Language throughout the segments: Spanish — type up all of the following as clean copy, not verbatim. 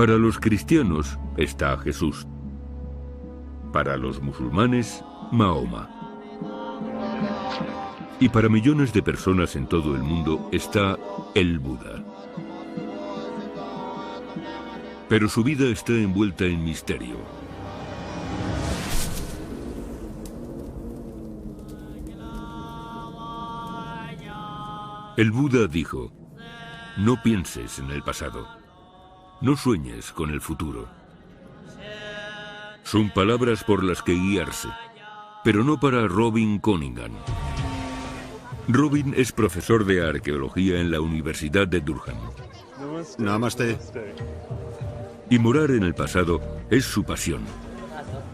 Para los cristianos está Jesús. Para los musulmanes, Mahoma. Y para millones de personas en todo el mundo está el Buda. Pero su vida está envuelta en misterio. El Buda dijo: no pienses en el pasado, no sueñes con el futuro. Son palabras por las que guiarse, pero no para Robin Cunningham. Robin es profesor de arqueología en la Universidad de Durham. Namaste. Y morar en el pasado es su pasión.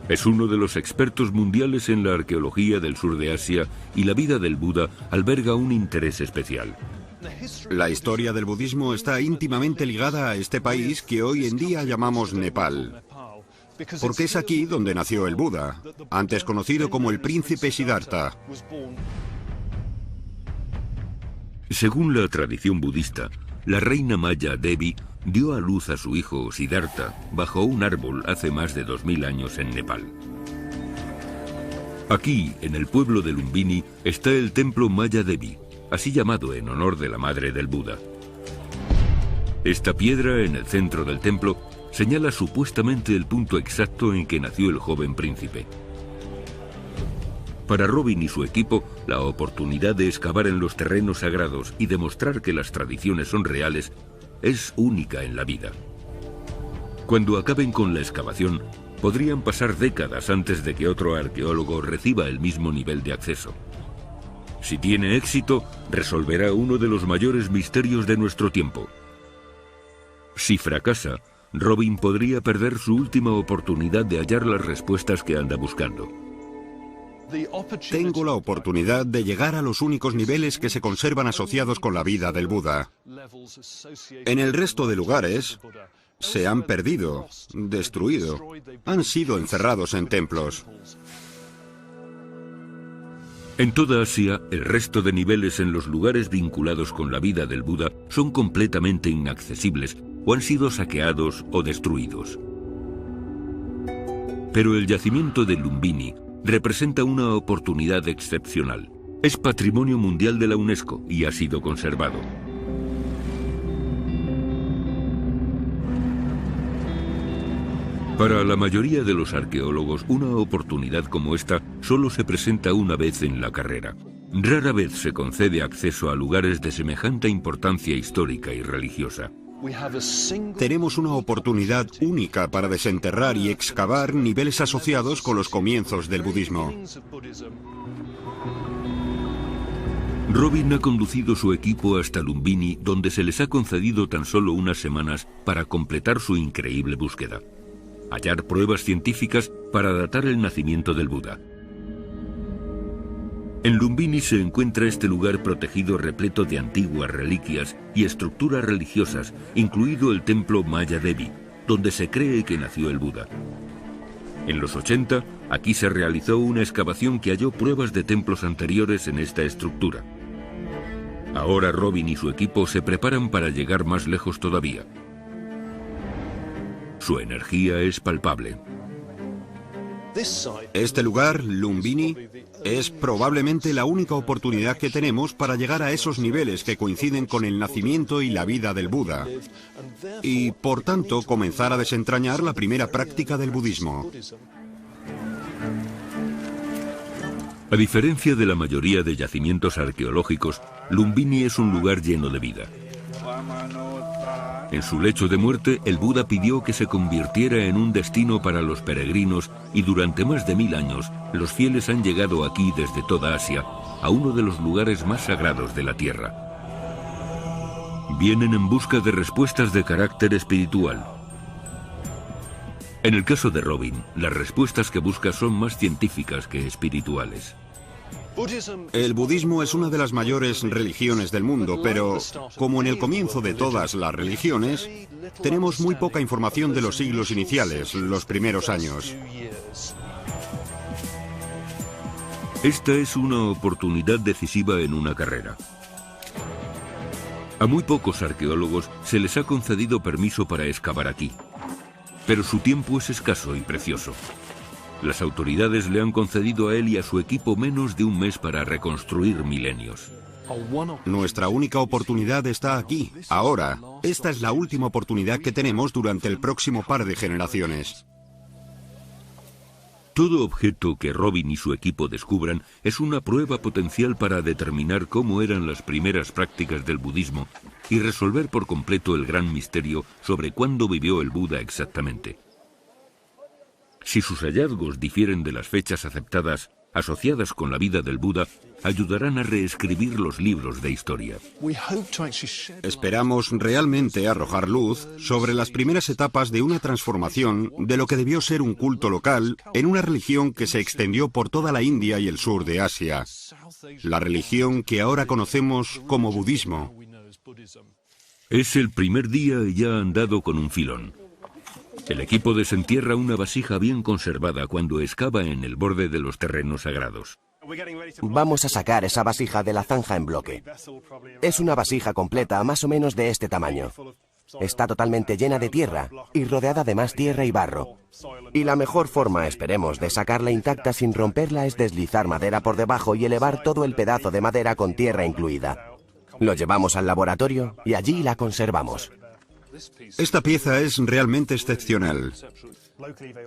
Es uno de los expertos mundiales en la arqueología del sur de Asia y la vida del Buda alberga un interés especial. La historia del budismo está íntimamente ligada a este país que hoy en día llamamos Nepal, porque es aquí donde nació el Buda, antes conocido como el príncipe Siddhartha. Según la tradición budista, la reina maya Devi dio a luz a su hijo Siddhartha bajo un árbol hace más de 2000 años en Nepal. Aquí, en el pueblo de Lumbini, está el templo Maya Devi, así llamado en honor de la madre del Buda. Esta piedra en el centro del templo señala supuestamente el punto exacto en que nació el joven príncipe. Para Robin y su equipo, la oportunidad de excavar en los terrenos sagrados y demostrar que las tradiciones son reales es única en la vida. Cuando acaben con la excavación, podrían pasar décadas antes de que otro arqueólogo reciba el mismo nivel de acceso. Si tiene éxito, resolverá uno de los mayores misterios de nuestro tiempo. Si fracasa, Robin podría perder su última oportunidad de hallar las respuestas que anda buscando. Tengo la oportunidad de llegar a los únicos niveles que se conservan asociados con la vida del Buda. En el resto de lugares se han perdido, destruido, han sido encerrados en templos. En toda Asia, el resto de niveles en los lugares vinculados con la vida del Buda son completamente inaccesibles o han sido saqueados o destruidos. Pero el yacimiento de Lumbini representa una oportunidad excepcional. Es Patrimonio Mundial de la UNESCO y ha sido conservado. Para la mayoría de los arqueólogos, una oportunidad como esta solo se presenta una vez en la carrera. Rara vez se concede acceso a lugares de semejante importancia histórica y religiosa. Tenemos una oportunidad única para desenterrar y excavar niveles asociados con los comienzos del budismo. Robin ha conducido su equipo hasta Lumbini, donde se les ha concedido tan solo unas semanas para completar su increíble búsqueda. Hallar pruebas científicas para datar el nacimiento del Buda. En Lumbini se encuentra este lugar protegido repleto de antiguas reliquias y estructuras religiosas, incluido el templo Maya Devi, donde se cree que nació el Buda. En los 80, aquí se realizó una excavación que halló pruebas de templos anteriores en esta estructura. Ahora Robin y su equipo se preparan para llegar más lejos todavía. Su energía es palpable. Este lugar, Lumbini, es probablemente la única oportunidad que tenemos para llegar a esos niveles que coinciden con el nacimiento y la vida del Buda, y por tanto comenzar a desentrañar la primera práctica del budismo. A diferencia de la mayoría de yacimientos arqueológicos, Lumbini es un lugar lleno de vida. En su lecho de muerte, el Buda pidió que se convirtiera en un destino para los peregrinos y durante más de 1000 años, los fieles han llegado aquí desde toda Asia, a uno de los lugares más sagrados de la Tierra. Vienen en busca de respuestas de carácter espiritual. En el caso de Robin, las respuestas que busca son más científicas que espirituales. El budismo es una de las mayores religiones del mundo, pero, como en el comienzo de todas las religiones, tenemos muy poca información de los siglos iniciales, los primeros años. Esta es una oportunidad decisiva en una carrera. A muy pocos arqueólogos se les ha concedido permiso para excavar aquí. Pero su tiempo es escaso y precioso. Las autoridades le han concedido a él y a su equipo menos de un mes para reconstruir milenios. Nuestra única oportunidad está aquí, ahora. Esta es la última oportunidad que tenemos durante el próximo par de generaciones. Todo objeto que Robin y su equipo descubran es una prueba potencial para determinar cómo eran las primeras prácticas del budismo y resolver por completo el gran misterio sobre cuándo vivió el Buda exactamente. Si sus hallazgos difieren de las fechas aceptadas asociadas con la vida del Buda, ayudarán a reescribir los libros de historia. Esperamos realmente arrojar luz sobre las primeras etapas de una transformación de lo que debió ser un culto local en una religión que se extendió por toda la India y el sur de Asia. La religión que ahora conocemos como budismo. Es el primer día y ya han dado con un filón. El equipo desentierra una vasija bien conservada cuando excava en el borde de los terrenos sagrados. Vamos a sacar esa vasija de la zanja en bloque. Es una vasija completa, más o menos de este tamaño. Está totalmente llena de tierra y rodeada de más tierra y barro. Y la mejor forma, esperemos, de sacarla intacta sin romperla es deslizar madera por debajo y elevar todo el pedazo de madera con tierra incluida. Lo llevamos al laboratorio y allí la conservamos. Esta pieza es realmente excepcional.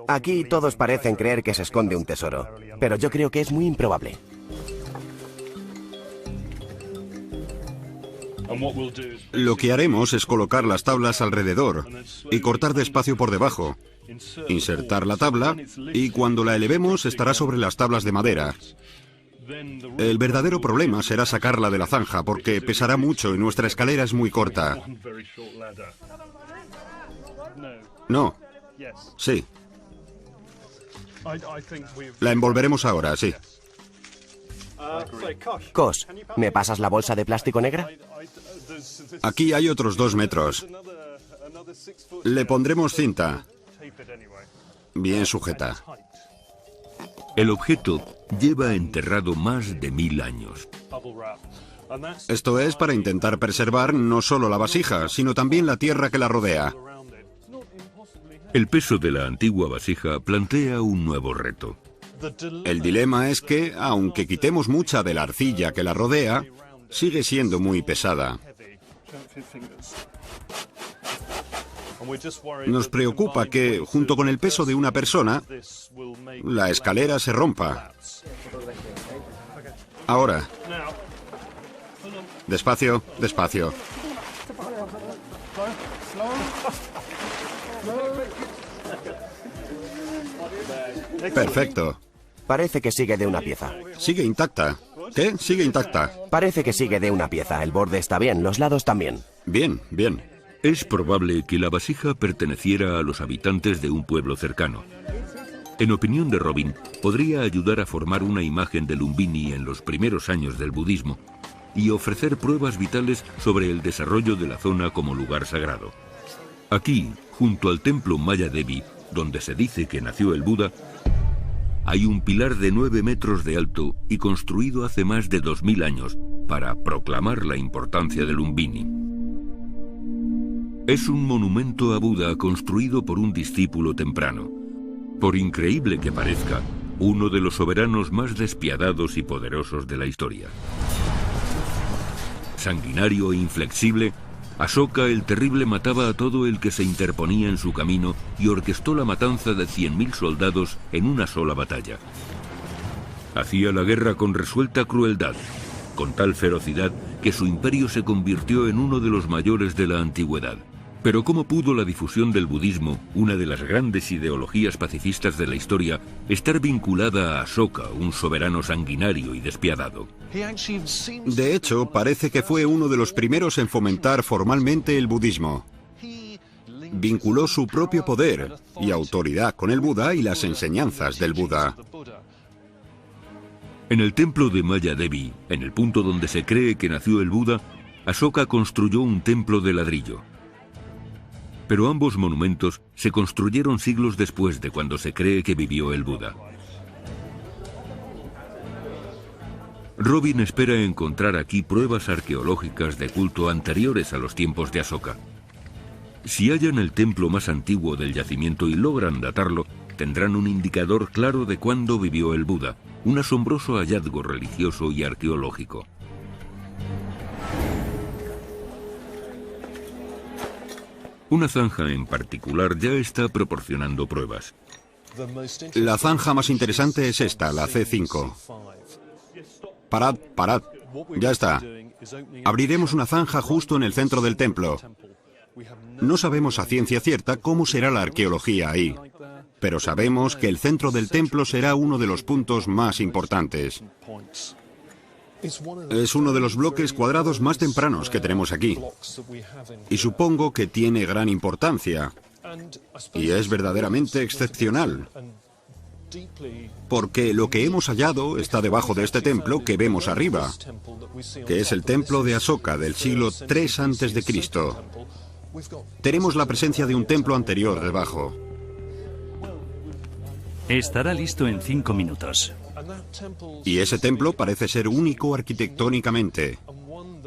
Aquí todos parecen creer que se esconde un tesoro, pero yo creo que es muy improbable. Lo que haremos es colocar las tablas alrededor y cortar despacio por debajo. Insertar la tabla y cuando la elevemos estará sobre las tablas de madera. El verdadero problema será sacarla de la zanja porque pesará mucho y nuestra escalera es muy corta. No. Sí. La envolveremos ahora, sí. Cos, ¿me pasas la bolsa de plástico negra? Aquí hay otros 2 metros. Le pondremos cinta. Bien sujeta. El objeto lleva enterrado más de 1000 años. Esto es para intentar preservar no solo la vasija, sino también la tierra que la rodea. El peso de la antigua vasija plantea un nuevo reto. El dilema es que, aunque quitemos mucha de la arcilla que la rodea, sigue siendo muy pesada. Nos preocupa que, junto con el peso de una persona, la escalera se rompa. Ahora. Despacio, despacio. Perfecto. Parece que sigue de una pieza. Sigue intacta. ¿Qué? Sigue intacta. Parece que sigue de una pieza. El borde está bien, los lados también. Bien, bien. Es probable que la vasija perteneciera a los habitantes de un pueblo cercano. En opinión de Robin, podría ayudar a formar una imagen de Lumbini en los primeros años del budismo y ofrecer pruebas vitales sobre el desarrollo de la zona como lugar sagrado. Aquí, junto al templo Maya Devi, donde se dice que nació el Buda, hay un pilar de 9 metros de alto y construido hace más de 2000 años para proclamar la importancia de Lumbini. Es un monumento a Buda construido por un discípulo temprano. Por increíble que parezca, uno de los soberanos más despiadados y poderosos de la historia. Sanguinario e inflexible, Asoka el Terrible mataba a todo el que se interponía en su camino y orquestó la matanza de 100.000 soldados en una sola batalla. Hacía la guerra con resuelta crueldad, con tal ferocidad que su imperio se convirtió en uno de los mayores de la antigüedad. Pero ¿cómo pudo la difusión del budismo, una de las grandes ideologías pacifistas de la historia, estar vinculada a Asoka, un soberano sanguinario y despiadado? De hecho, parece que fue uno de los primeros en fomentar formalmente el budismo. Vinculó su propio poder y autoridad con el Buda y las enseñanzas del Buda. En el templo de Maya Devi, en el punto donde se cree que nació el Buda, Asoka construyó un templo de ladrillo. Pero ambos monumentos se construyeron siglos después de cuando se cree que vivió el Buda. Robin espera encontrar aquí pruebas arqueológicas de culto anteriores a los tiempos de Asoka. Si hallan el templo más antiguo del yacimiento y logran datarlo, tendrán un indicador claro de cuándo vivió el Buda, un asombroso hallazgo religioso y arqueológico. Una zanja en particular ya está proporcionando pruebas. La zanja más interesante es esta, la C5. Parad, parad. Ya está. Abriremos una zanja justo en el centro del templo. No sabemos a ciencia cierta cómo será la arqueología ahí, pero sabemos que el centro del templo será uno de los puntos más importantes. Es uno de los bloques cuadrados más tempranos que tenemos aquí. Y supongo que tiene gran importancia. Y es verdaderamente excepcional. Porque lo que hemos hallado está debajo de este templo que vemos arriba, que es el templo de Asoka del siglo III a.C. Tenemos la presencia de un templo anterior debajo. Estará listo en 5 minutos. Y ese templo parece ser único arquitectónicamente.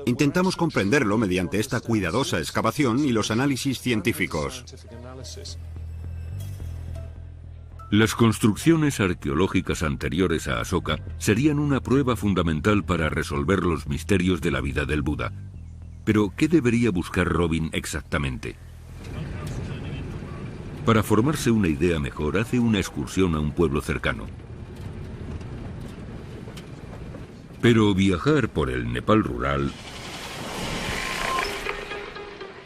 Intentamos comprenderlo mediante esta cuidadosa excavación y los análisis científicos. Las construcciones arqueológicas anteriores a Asoka serían una prueba fundamental para resolver los misterios de la vida del Buda. Pero, ¿qué debería buscar Robin exactamente? Para formarse una idea mejor, hace una excursión a un pueblo cercano. Pero viajar por el Nepal rural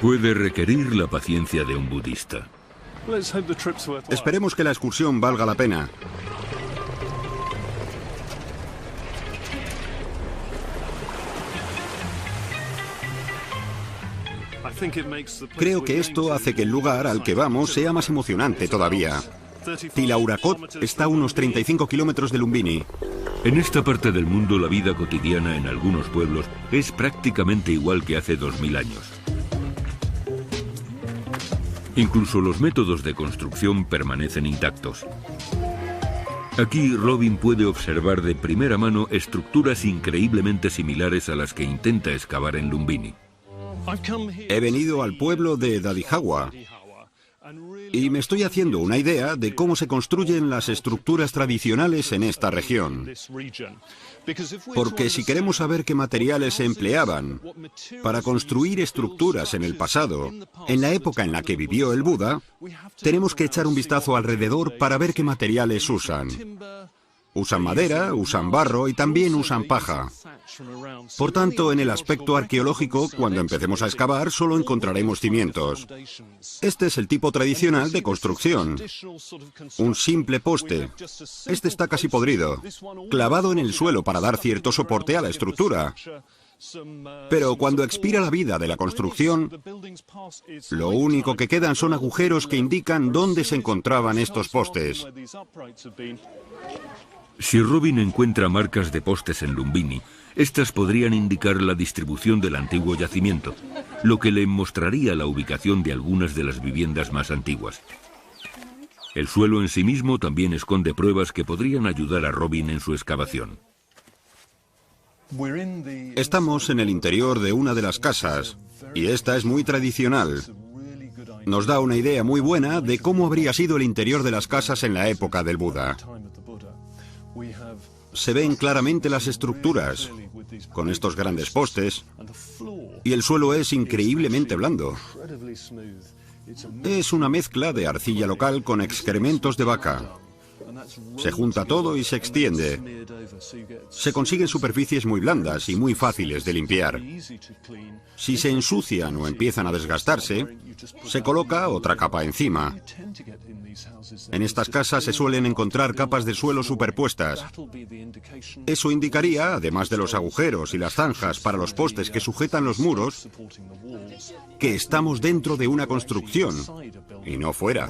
puede requerir la paciencia de un budista. Esperemos que la excursión valga la pena. Creo que esto hace que el lugar al que vamos sea más emocionante todavía. Tilaurakot está a unos 35 kilómetros de Lumbini. En esta parte del mundo la vida cotidiana en algunos pueblos es prácticamente igual que hace 2000 años. Incluso los métodos de construcción permanecen intactos. Aquí Robin puede observar de primera mano estructuras increíblemente similares a las que intenta excavar en Lumbini. He venido al pueblo de Dadihawa y me estoy haciendo una idea de cómo se construyen las estructuras tradicionales en esta región. Porque si queremos saber qué materiales se empleaban para construir estructuras en el pasado, en la época en la que vivió el Buda, tenemos que echar un vistazo alrededor para ver qué materiales usan. Usan madera, usan barro y también usan paja. Por tanto, en el aspecto arqueológico, cuando empecemos a excavar, solo encontraremos cimientos. Este es el tipo tradicional de construcción. Un simple poste. Este está casi podrido, clavado en el suelo para dar cierto soporte a la estructura. Pero cuando expira la vida de la construcción, lo único que quedan son agujeros que indican dónde se encontraban estos postes. Si Robin encuentra marcas de postes en Lumbini, estas podrían indicar la distribución del antiguo yacimiento, lo que le mostraría la ubicación de algunas de las viviendas más antiguas. El suelo en sí mismo también esconde pruebas que podrían ayudar a Robin en su excavación. Estamos en el interior de una de las casas, y esta es muy tradicional. Nos da una idea muy buena de cómo habría sido el interior de las casas en la época del Buda. Se ven claramente las estructuras, con estos grandes postes, y el suelo es increíblemente blando. Es una mezcla de arcilla local con excrementos de vaca. Se junta todo y se extiende. Se consiguen superficies muy blandas y muy fáciles de limpiar. Si se ensucian o empiezan a desgastarse, se coloca otra capa encima. En estas casas se suelen encontrar capas de suelo superpuestas. Eso indicaría, además de los agujeros y las zanjas para los postes que sujetan los muros, que estamos dentro de una construcción y no fuera.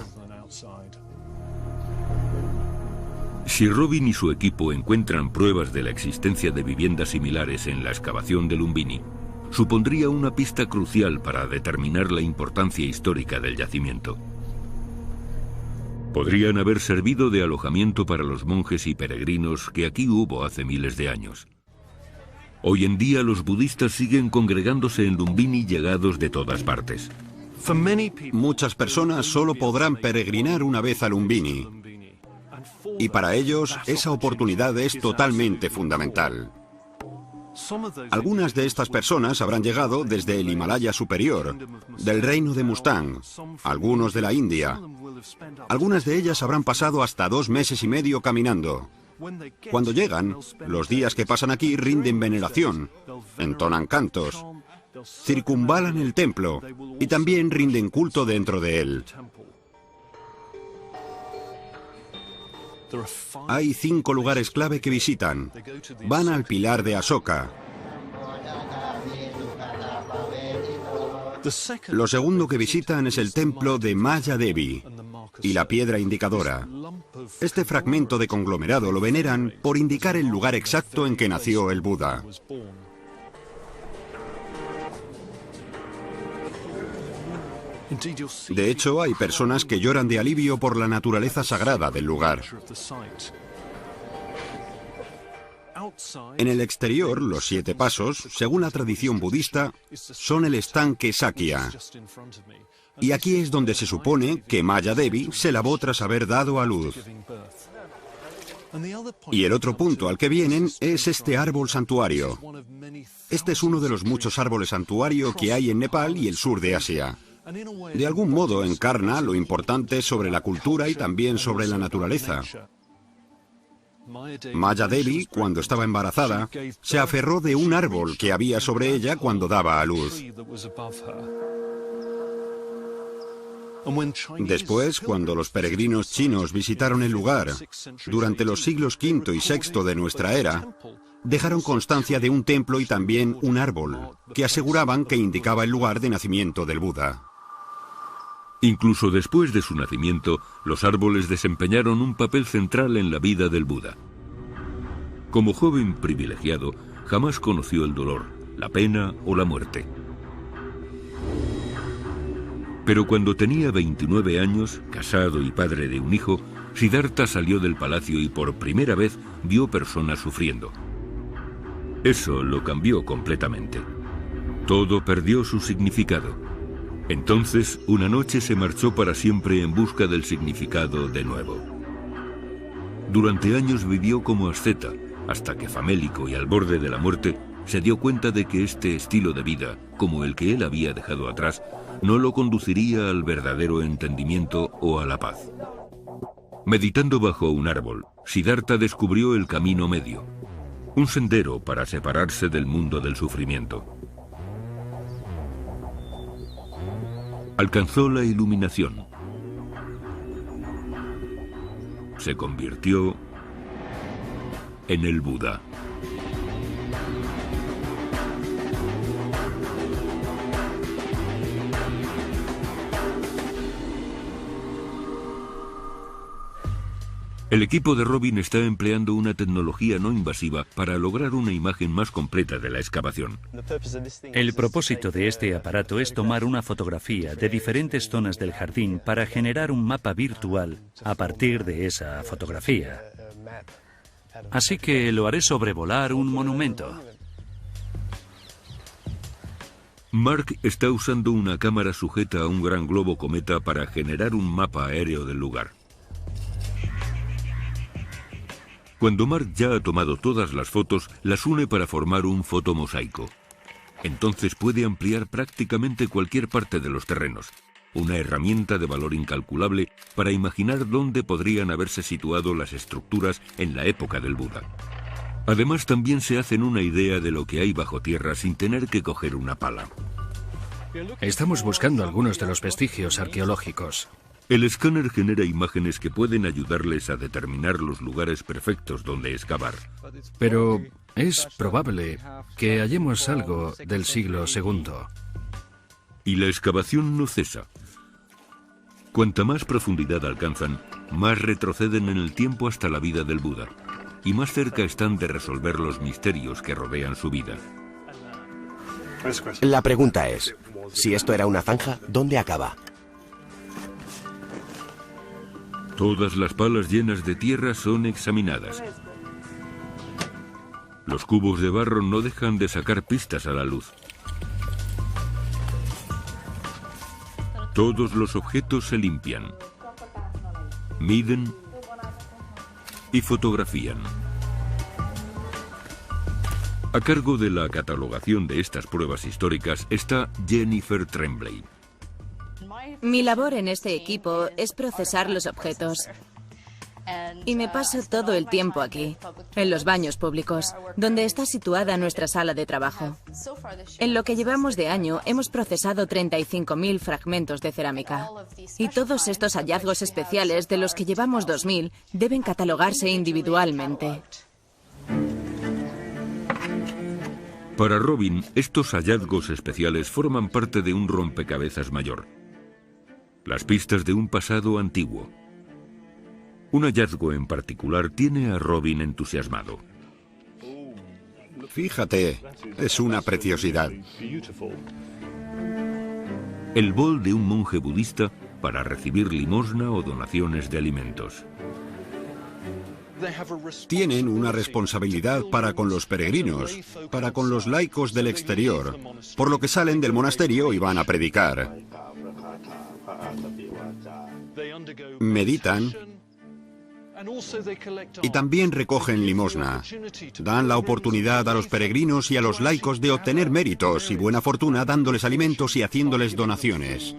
Si Robin y su equipo encuentran pruebas de la existencia de viviendas similares en la excavación de Lumbini, supondría una pista crucial para determinar la importancia histórica del yacimiento. Podrían haber servido de alojamiento para los monjes y peregrinos que aquí hubo hace miles de años. Hoy en día los budistas siguen congregándose en Lumbini llegados de todas partes. Muchas personas solo podrán peregrinar una vez a Lumbini, y para ellos esa oportunidad es totalmente fundamental. Algunas de estas personas habrán llegado desde el Himalaya superior, del reino de Mustang, algunos de la India. Algunas de ellas habrán pasado hasta 2 meses y medio caminando. Cuando llegan, los días que pasan aquí rinden veneración, entonan cantos, circunvalan el templo y también rinden culto dentro de él. Hay 5 lugares clave que visitan. Van al pilar de Ashoka. Lo segundo que visitan es el templo de Maya Devi y la piedra indicadora. Este fragmento de conglomerado lo veneran por indicar el lugar exacto en que nació el Buda. De hecho, hay personas que lloran de alivio por la naturaleza sagrada del lugar. En el exterior, los 7 pasos, según la tradición budista, son el estanque Sakya. Y aquí es donde se supone que Maya Devi se lavó tras haber dado a luz. Y el otro punto al que vienen es este árbol santuario. Este es uno de los muchos árboles santuario que hay en Nepal y el sur de Asia. De algún modo encarna lo importante sobre la cultura y también sobre la naturaleza. Maya Devi, cuando estaba embarazada, se aferró de un árbol que había sobre ella cuando daba a luz. Después, cuando los peregrinos chinos visitaron el lugar, durante los siglos V y VI de nuestra era, dejaron constancia de un templo y también un árbol, que aseguraban que indicaba el lugar de nacimiento del Buda. Incluso después de su nacimiento, los árboles desempeñaron un papel central en la vida del Buda. Como joven privilegiado, jamás conoció el dolor, la pena o la muerte. Pero cuando tenía 29 años, casado y padre de un hijo, Siddhartha salió del palacio y por primera vez vio personas sufriendo. Eso lo cambió completamente. Todo perdió su significado. Entonces, una noche se marchó para siempre en busca del significado de nuevo. Durante años vivió como asceta, hasta que famélico y al borde de la muerte, se dio cuenta de que este estilo de vida, como el que él había dejado atrás, no lo conduciría al verdadero entendimiento o a la paz. Meditando bajo un árbol, Siddhartha descubrió el camino medio, un sendero para separarse del mundo del sufrimiento. Alcanzó la iluminación. Se convirtió en el Buda. El equipo de Robin está empleando una tecnología no invasiva para lograr una imagen más completa de la excavación. El propósito de este aparato es tomar una fotografía de diferentes zonas del jardín para generar un mapa virtual a partir de esa fotografía. Así que lo haré sobrevolar un monumento. Mark está usando una cámara sujeta a un gran globo cometa para generar un mapa aéreo del lugar. Cuando Mark ya ha tomado todas las fotos, las une para formar un fotomosaico. Entonces puede ampliar prácticamente cualquier parte de los terrenos, una herramienta de valor incalculable para imaginar dónde podrían haberse situado las estructuras en la época del Buda. Además, también se hacen una idea de lo que hay bajo tierra sin tener que coger una pala. Estamos buscando algunos de los vestigios arqueológicos. El escáner genera imágenes que pueden ayudarles a determinar los lugares perfectos donde excavar. Pero es probable que hallemos algo del siglo II. Y la excavación no cesa. Cuanta más profundidad alcanzan, más retroceden en el tiempo hasta la vida del Buda, y más cerca están de resolver los misterios que rodean su vida. La pregunta es, si esto era una zanja, ¿dónde acaba? Todas las palas llenas de tierra son examinadas. Los cubos de barro no dejan de sacar pistas a la luz. Todos los objetos se limpian, miden y fotografían. A cargo de la catalogación de estas pruebas históricas está Jennifer Tremblay. Mi labor en este equipo es procesar los objetos. Y me paso todo el tiempo aquí, en los baños públicos, donde está situada nuestra sala de trabajo. En lo que llevamos de año, hemos procesado 35.000 fragmentos de cerámica. Y todos estos hallazgos especiales, de los que llevamos 2.000, deben catalogarse individualmente. Para Robin, estos hallazgos especiales forman parte de un rompecabezas mayor. Las pistas de un pasado antiguo. Un hallazgo en particular tiene a Robin entusiasmado. Fíjate, es una preciosidad. El bol de un monje budista para recibir limosna o donaciones de alimentos. Tienen una responsabilidad para con los peregrinos, para con los laicos del exterior, por lo que salen del monasterio y van a predicar. Meditan y también recogen limosna. Dan la oportunidad a los peregrinos y a los laicos de obtener méritos y buena fortuna dándoles alimentos y haciéndoles donaciones.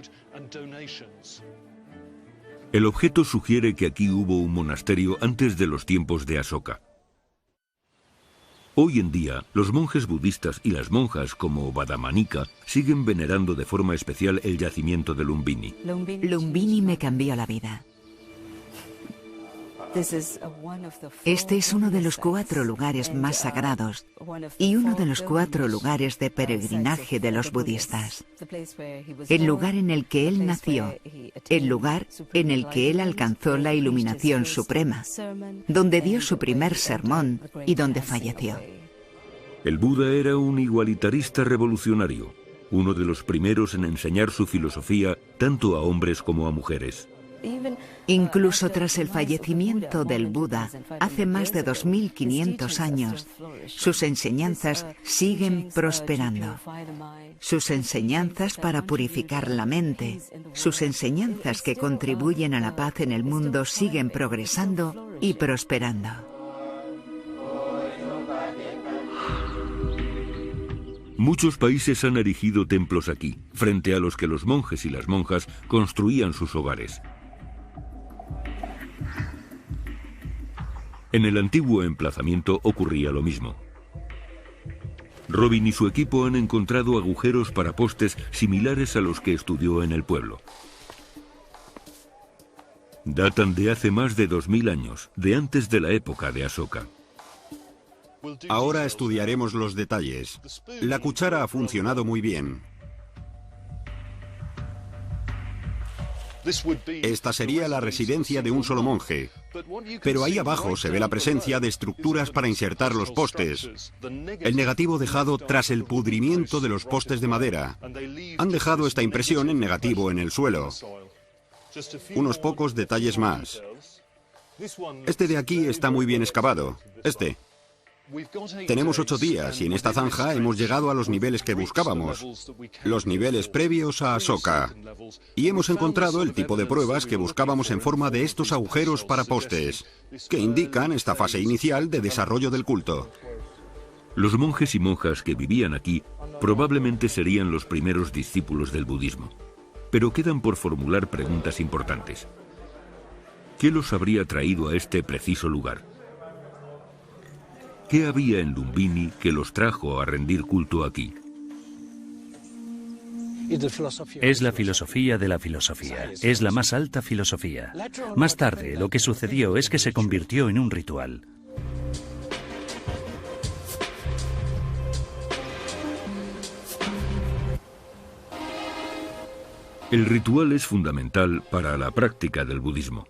El objeto sugiere que aquí hubo un monasterio antes de los tiempos de Asoka. Hoy en día, los monjes budistas y las monjas como Vadamanika siguen venerando de forma especial el yacimiento de Lumbini. Lumbini me cambió la vida. Este es uno de los 4 lugares más sagrados y uno de los 4 lugares de peregrinaje de los budistas. El lugar en el que él nació, el lugar en el que él alcanzó la iluminación suprema, donde dio su primer sermón y donde falleció. El Buda era un igualitarista revolucionario, uno de los primeros en enseñar su filosofía tanto a hombres como a mujeres. Incluso tras el fallecimiento del Buda, hace más de 2500 años, sus enseñanzas siguen prosperando. Sus enseñanzas para purificar la mente, sus enseñanzas que contribuyen a la paz en el mundo siguen progresando y prosperando. Muchos países han erigido templos aquí, frente a los que los monjes y las monjas construían sus hogares. En el antiguo emplazamiento ocurría lo mismo. Robin y su equipo han encontrado agujeros para postes similares a los que estudió en el pueblo. Datan de hace más de 2000 años, de antes de la época de Asoka. Ahora estudiaremos los detalles. La cuchara ha funcionado muy bien. Esta sería la residencia de un solo monje, pero ahí abajo se ve la presencia de estructuras para insertar los postes. El negativo dejado tras el pudrimiento de los postes de madera. Han dejado esta impresión en negativo en el suelo. Unos pocos detalles más. Este de aquí está muy bien excavado. Tenemos 8 días y en esta zanja hemos llegado a los niveles que buscábamos, los niveles previos a Asoka, y hemos encontrado el tipo de pruebas que buscábamos en forma de estos agujeros para postes, que indican esta fase inicial de desarrollo del culto. Los monjes y monjas que vivían aquí probablemente serían los primeros discípulos del budismo, pero quedan por formular preguntas importantes. ¿Qué los habría traído a este preciso lugar? ¿Qué había en Lumbini que los trajo a rendir culto aquí? Es la filosofía de la filosofía, es la más alta filosofía. Más tarde, lo que sucedió es que se convirtió en un ritual. El ritual es fundamental para la práctica del budismo.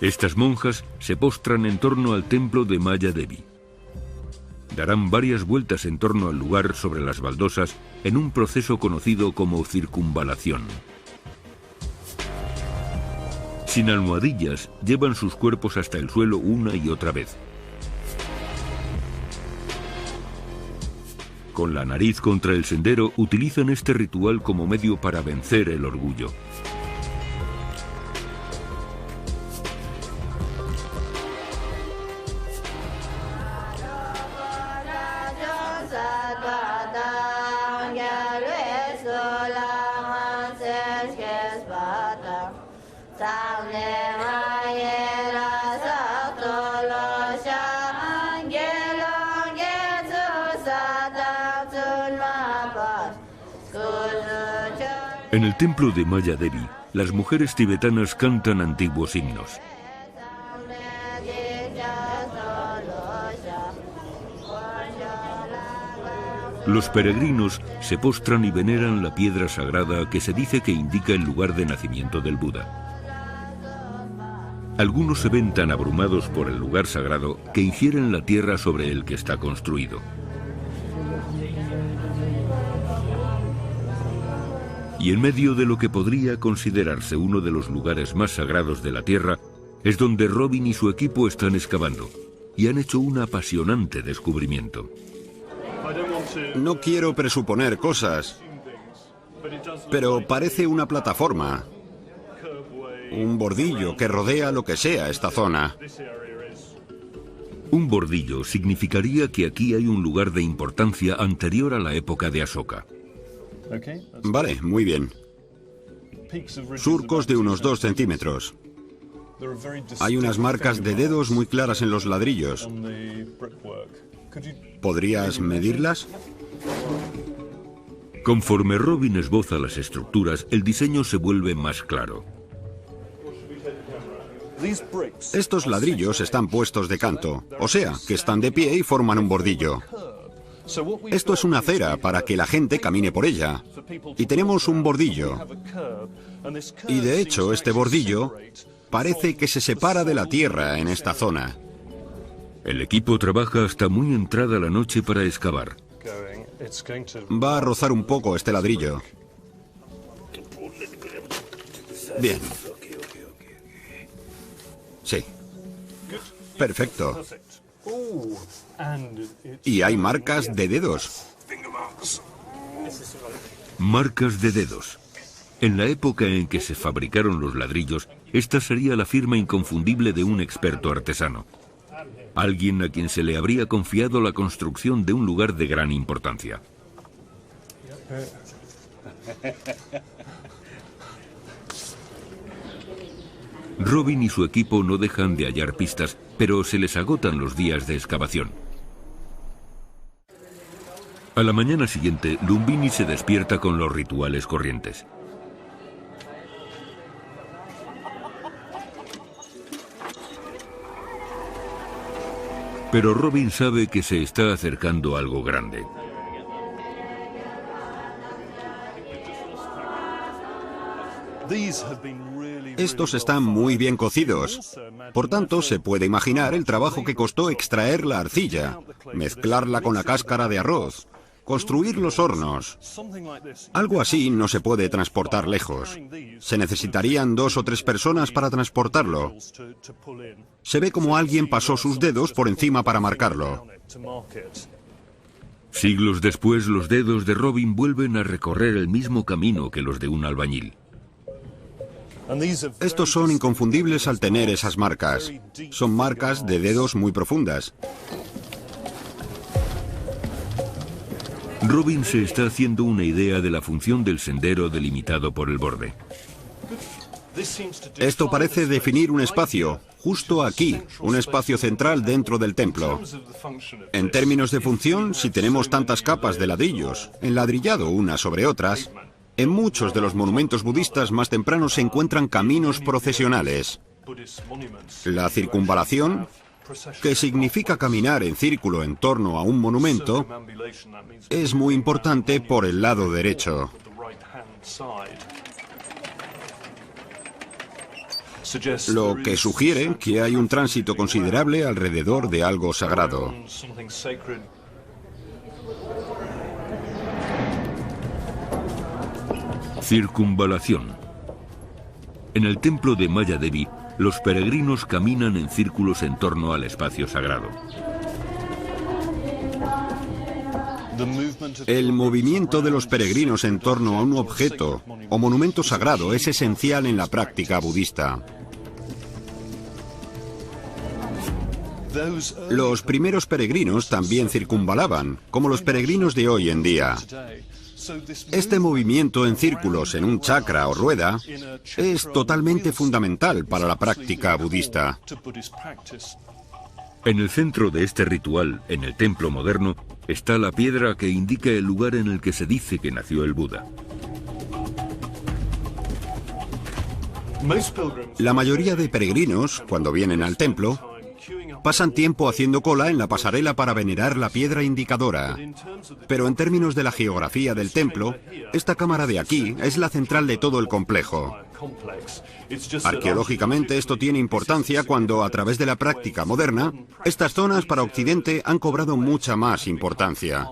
Estas monjas se postran en torno al templo de Maya Devi. Darán varias vueltas en torno al lugar sobre las baldosas en un proceso conocido como circunvalación. Sin almohadillas, llevan sus cuerpos hasta el suelo una y otra vez. Con la nariz contra el sendero, utilizan este ritual como medio para vencer el orgullo. En el templo de Maya Devi, las mujeres tibetanas cantan antiguos himnos. Los peregrinos se postran y veneran la piedra sagrada que se dice que indica el lugar de nacimiento del Buda. Algunos se ven tan abrumados por el lugar sagrado que ingieren la tierra sobre el que está construido. Y en medio de lo que podría considerarse uno de los lugares más sagrados de la Tierra, es donde Robin y su equipo están excavando, y han hecho un apasionante descubrimiento. No quiero presuponer cosas, pero parece una plataforma, un bordillo que rodea lo que sea esta zona. Un bordillo significaría que aquí hay un lugar de importancia anterior a la época de Ashoka. Vale, muy bien. Surcos de unos 2 centímetros. Hay unas marcas de dedos muy claras en los ladrillos. ¿Podrías medirlas? Conforme Robin esboza las estructuras, el diseño se vuelve más claro. Estos ladrillos están puestos de canto, o sea, que están de pie y forman un bordillo. Esto es una acera para que la gente camine por ella. Y tenemos un bordillo. Y de hecho, este bordillo parece que se separa de la tierra en esta zona. El equipo trabaja hasta muy entrada la noche para excavar. Va a rozar un poco este ladrillo. Bien. Sí. Perfecto. Y hay marcas de dedos. Marcas de dedos. En la época en que se fabricaron los ladrillos, esta sería la firma inconfundible de un experto artesano. Alguien a quien se le habría confiado la construcción de un lugar de gran importancia. Robin y su equipo no dejan de hallar pistas, pero se les agotan los días de excavación. A la mañana siguiente, Lumbini se despierta con los rituales corrientes. Pero Robin sabe que se está acercando algo grande. Estos están muy bien cocidos. Por tanto, se puede imaginar el trabajo que costó extraer la arcilla, mezclarla con la cáscara de arroz, construir los hornos. Algo así no se puede transportar lejos. Se necesitarían 2 o 3 personas para transportarlo. Se ve como alguien pasó sus dedos por encima para marcarlo. Siglos después, los dedos de Robin vuelven a recorrer el mismo camino que los de un albañil. Estos son inconfundibles al tener esas marcas. Son marcas de dedos muy profundas. Robin se está haciendo una idea de la función del sendero delimitado por el borde. Esto parece definir un espacio, justo aquí, un espacio central dentro del templo. En términos de función, si tenemos tantas capas de ladrillos, enladrillado unas sobre otras, en muchos de los monumentos budistas más tempranos se encuentran caminos procesionales. La circunvalación, que significa caminar en círculo en torno a un monumento, es muy importante por el lado derecho. Lo que sugiere que hay un tránsito considerable alrededor de algo sagrado. Circunvalación. En el templo de Maya Devi, los peregrinos caminan en círculos en torno al espacio sagrado. El movimiento de los peregrinos en torno a un objeto o monumento sagrado es esencial en la práctica budista. Los primeros peregrinos también circunvalaban, como los peregrinos de hoy en día. Este movimiento en círculos en un chakra o rueda es totalmente fundamental para la práctica budista. En el centro de este ritual, en el templo moderno, está la piedra que indica el lugar en el que se dice que nació el Buda. La mayoría de peregrinos, cuando vienen al templo, pasan tiempo haciendo cola en la pasarela para venerar la piedra indicadora. Pero en términos de la geografía del templo, esta cámara de aquí es la central de todo el complejo. Arqueológicamente esto tiene importancia cuando, a través de la práctica moderna, estas zonas para Occidente han cobrado mucha más importancia.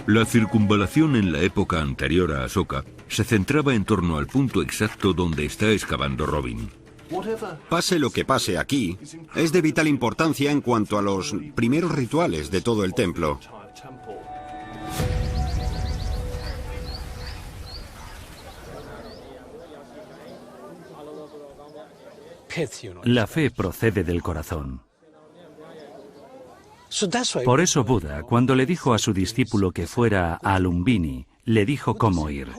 La circunvalación en la época anterior a Asoka se centraba en torno al punto exacto donde está excavando Robin. Pase lo que pase aquí, es de vital importancia en cuanto a los primeros rituales de todo el templo. La fe procede del corazón. Por eso Buda, cuando le dijo a su discípulo que fuera a Lumbini, le dijo cómo ir.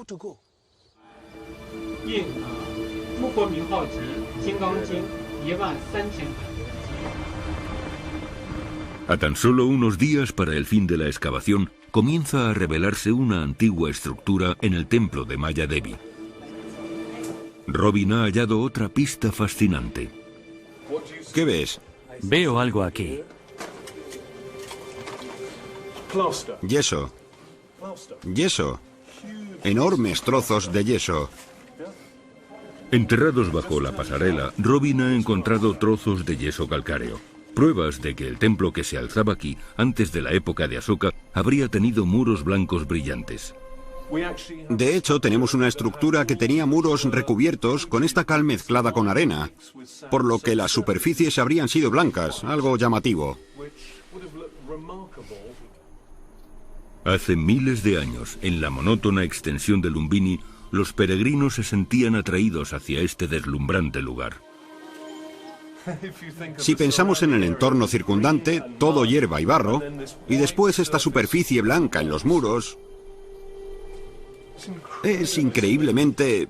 A tan solo unos días para el fin de la excavación, comienza a revelarse una antigua estructura en el templo de Maya Devi. Robin ha hallado otra pista fascinante. ¿Qué ves? Veo algo aquí. Yeso. Yeso. Enormes trozos de yeso. Enterrados bajo la pasarela, Robin ha encontrado trozos de yeso calcáreo. Pruebas de que el templo que se alzaba aquí, antes de la época de Asoka, habría tenido muros blancos brillantes. De hecho, tenemos una estructura que tenía muros recubiertos con esta cal mezclada con arena, por lo que las superficies habrían sido blancas, algo llamativo. Hace miles de años, en la monótona extensión de Lumbini, los peregrinos se sentían atraídos hacia este deslumbrante lugar. Si pensamos en el entorno circundante, todo hierba y barro, y después esta superficie blanca en los muros, es increíblemente...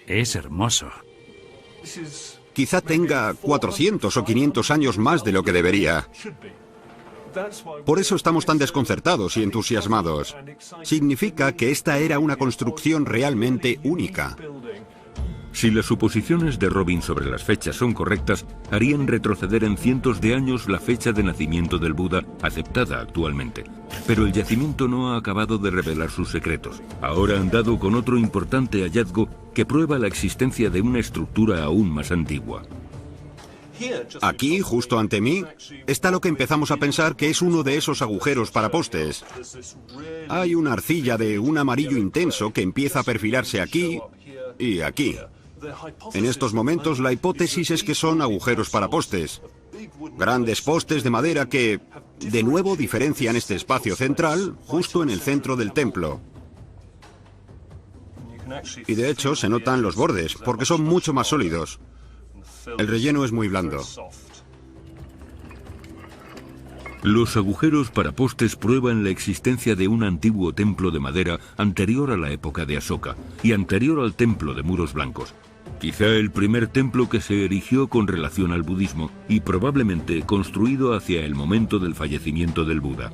Es hermoso. Quizá tenga 400 o 500 años más de lo que debería. Por eso estamos tan desconcertados y entusiasmados. Significa que esta era una construcción realmente única. Si las suposiciones de Robin sobre las fechas son correctas, harían retroceder en cientos de años la fecha de nacimiento del Buda, aceptada actualmente. Pero el yacimiento no ha acabado de revelar sus secretos. Ahora han dado con otro importante hallazgo que prueba la existencia de una estructura aún más antigua. Aquí, justo ante mí, está lo que empezamos a pensar que es uno de esos agujeros para postes. Hay una arcilla de un amarillo intenso que empieza a perfilarse aquí y aquí. En estos momentos la hipótesis es que son agujeros para postes. Grandes postes de madera que, de nuevo, diferencian este espacio central justo en el centro del templo. Y de hecho se notan los bordes, porque son mucho más sólidos. El relleno es muy blando. Los agujeros para postes prueban la existencia de un antiguo templo de madera anterior a la época de Asoka y anterior al templo de muros blancos. Quizá el primer templo que se erigió con relación al budismo y probablemente construido hacia el momento del fallecimiento del Buda.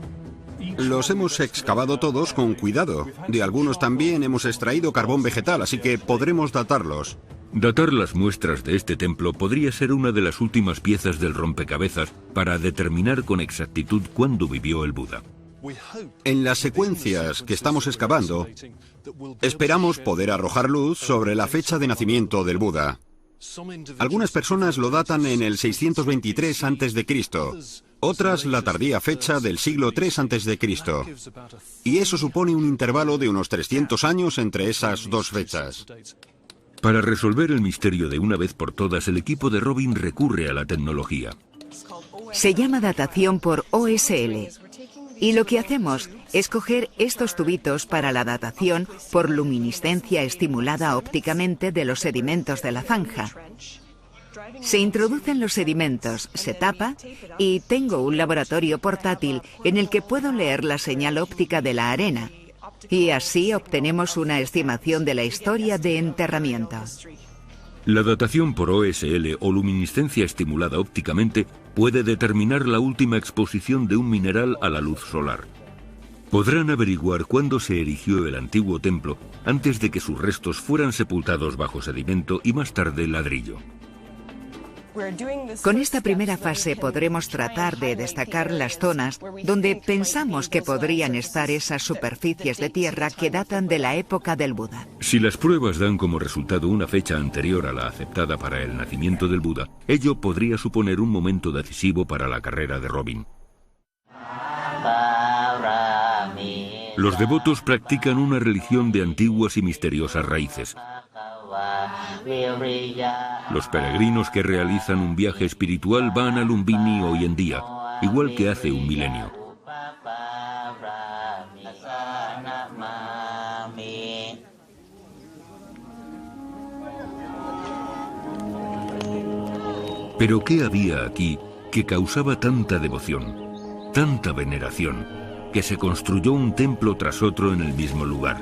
Los hemos excavado todos con cuidado. De algunos también hemos extraído carbón vegetal, así que podremos datarlos. Datar las muestras de este templo podría ser una de las últimas piezas del rompecabezas para determinar con exactitud cuándo vivió el Buda. En las secuencias que estamos excavando, esperamos poder arrojar luz sobre la fecha de nacimiento del Buda. Algunas personas lo datan en el 623 a.C., otras la tardía fecha del siglo III a.C., y eso supone un intervalo de unos 300 años entre esas dos fechas. Para resolver el misterio de una vez por todas, el equipo de Robin recurre a la tecnología. Se llama datación por OSL. Y lo que hacemos es coger estos tubitos para la datación por luminiscencia estimulada ópticamente de los sedimentos de la zanja. Se introducen los sedimentos, se tapa y tengo un laboratorio portátil en el que puedo leer la señal óptica de la arena. Y así obtenemos una estimación de la historia de enterramiento. La datación por OSL o luminiscencia estimulada ópticamente puede determinar la última exposición de un mineral a la luz solar. Podrán averiguar cuándo se erigió el antiguo templo antes de que sus restos fueran sepultados bajo sedimento y más tarde ladrillo. Con esta primera fase podremos tratar de destacar las zonas donde pensamos que podrían estar esas superficies de tierra que datan de la época del Buda. Si las pruebas dan como resultado una fecha anterior a la aceptada para el nacimiento del Buda, ello podría suponer un momento decisivo para la carrera de Robin. Los devotos practican una religión de antiguas y misteriosas raíces. Los peregrinos que realizan un viaje espiritual van a Lumbini hoy en día, igual que hace un milenio. Pero ¿qué había aquí que causaba tanta devoción, tanta veneración, que se construyó un templo tras otro en el mismo lugar?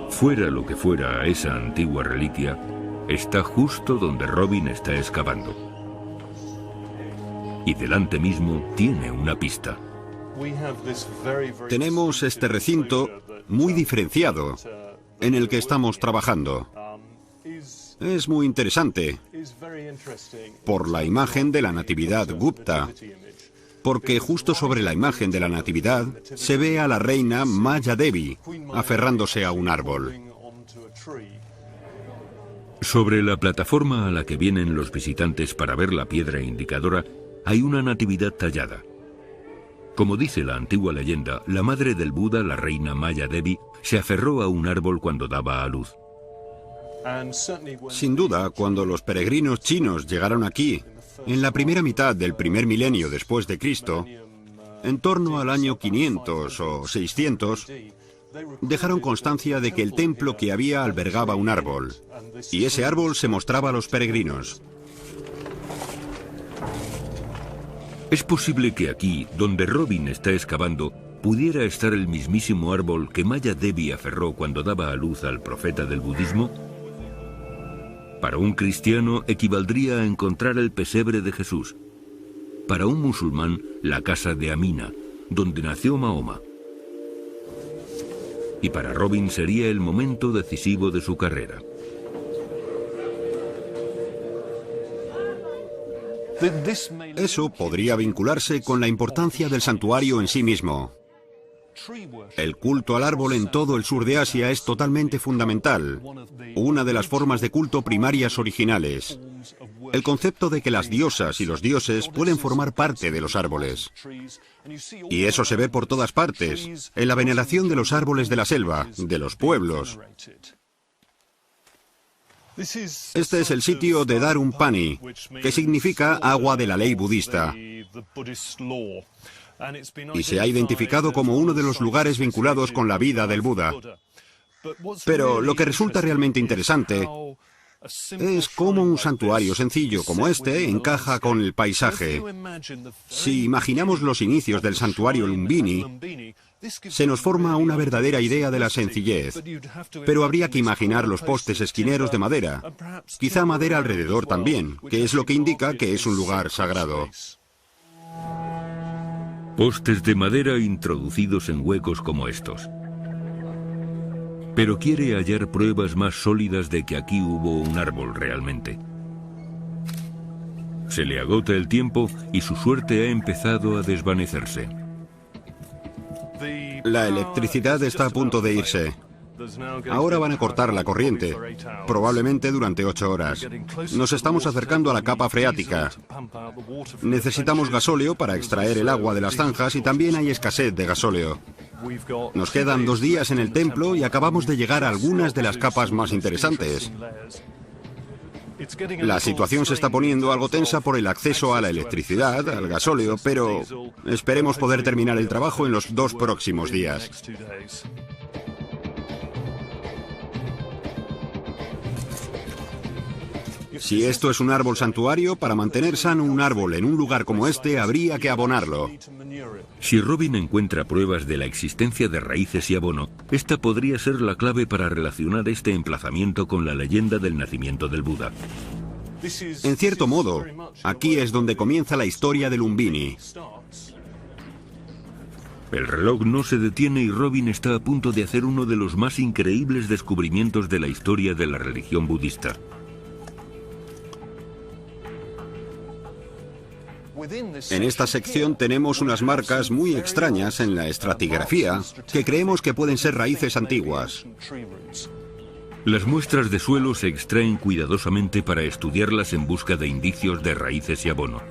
Fuera lo que fuera esa antigua reliquia, está justo donde Robin está excavando. Y delante mismo tiene una pista. Tenemos este recinto muy diferenciado en el que estamos trabajando. Es muy interesante por la imagen de la Natividad Gupta, porque justo sobre la imagen de la Natividad se ve a la reina Maya Devi aferrándose a un árbol. Sobre la plataforma a la que vienen los visitantes para ver la piedra indicadora, hay una natividad tallada. Como dice la antigua leyenda, la madre del Buda, la reina Maya Devi, se aferró a un árbol cuando daba a luz. Sin duda, cuando los peregrinos chinos llegaron aquí, en la primera mitad del primer milenio después de Cristo, en torno al año 500 o 600, dejaron constancia de que el templo que había albergaba un árbol, y ese árbol se mostraba a los peregrinos. Es posible que aquí, donde Robin está excavando, pudiera estar el mismísimo árbol que Maya Devi aferró cuando daba a luz al profeta del budismo. Para un cristiano equivaldría a encontrar el pesebre de Jesús. Para un musulmán, la casa de Amina, donde nació Mahoma. Y para Robin sería el momento decisivo de su carrera. Eso podría vincularse con la importancia del santuario en sí mismo. El culto al árbol en todo el sur de Asia es totalmente fundamental, una de las formas de culto primarias originales. El concepto de que las diosas y los dioses pueden formar parte de los árboles. Y eso se ve por todas partes, en la veneración de los árboles de la selva, de los pueblos. Este es el sitio de Darumpani, que significa agua de la ley budista. Y se ha identificado como uno de los lugares vinculados con la vida del Buda. Pero lo que resulta realmente interesante es cómo un santuario sencillo como este encaja con el paisaje. Si imaginamos los inicios del santuario Lumbini, se nos forma una verdadera idea de la sencillez. Pero habría que imaginar los postes esquineros de madera, quizá madera alrededor también, que es lo que indica que es un lugar sagrado. Postes de madera introducidos en huecos como estos. Pero quiere hallar pruebas más sólidas de que aquí hubo un árbol realmente. Se le agota el tiempo y su suerte ha empezado a desvanecerse. La electricidad está a punto de irse. Ahora van a cortar la corriente, probablemente durante 8 horas. Nos estamos acercando a la capa freática. Necesitamos gasóleo para extraer el agua de las zanjas y también hay escasez de gasóleo. Nos quedan 2 días en el templo y acabamos de llegar a algunas de las capas más interesantes. La situación se está poniendo algo tensa por el acceso a la electricidad, al gasóleo, pero esperemos poder terminar el trabajo en los 2 próximos días. Si esto es un árbol santuario, para mantener sano un árbol en un lugar como este, habría que abonarlo. Si Robin encuentra pruebas de la existencia de raíces y abono, esta podría ser la clave para relacionar este emplazamiento con la leyenda del nacimiento del Buda. En cierto modo, aquí es donde comienza la historia de Lumbini. El reloj no se detiene y Robin está a punto de hacer uno de los más increíbles descubrimientos de la historia de la religión budista. En esta sección tenemos unas marcas muy extrañas en la estratigrafía que creemos que pueden ser raíces antiguas. Las muestras de suelo se extraen cuidadosamente para estudiarlas en busca de indicios de raíces y abono.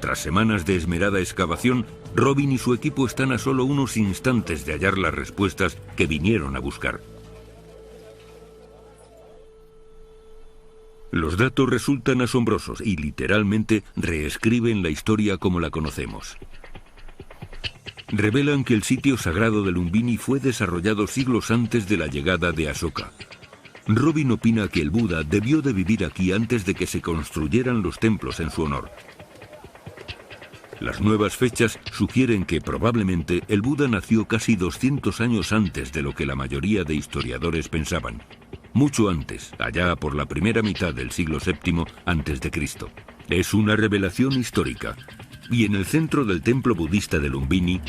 Tras semanas de esmerada excavación, Robin y su equipo están a solo unos instantes de hallar las respuestas que vinieron a buscar. Los datos resultan asombrosos y literalmente reescriben la historia como la conocemos. Revelan que el sitio sagrado de Lumbini fue desarrollado siglos antes de la llegada de Asoka. Robin opina que el Buda debió de vivir aquí antes de que se construyeran los templos en su honor. Las nuevas fechas sugieren que probablemente el Buda nació casi 200 años antes de lo que la mayoría de historiadores pensaban. Mucho antes, allá por la primera mitad del siglo VII a.C. Es una revelación histórica. Y en el centro del templo budista de Lumbini,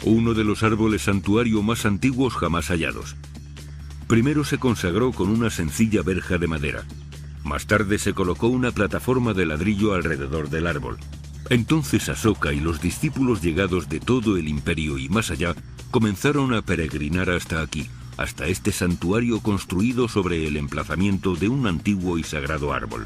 uno de los árboles santuario más antiguos jamás hallados. Primero se consagró con una sencilla verja de madera. Más tarde se colocó una plataforma de ladrillo alrededor del árbol. Entonces Asoka y los discípulos llegados de todo el imperio y más allá comenzaron a peregrinar hasta aquí, hasta este santuario construido sobre el emplazamiento de un antiguo y sagrado árbol.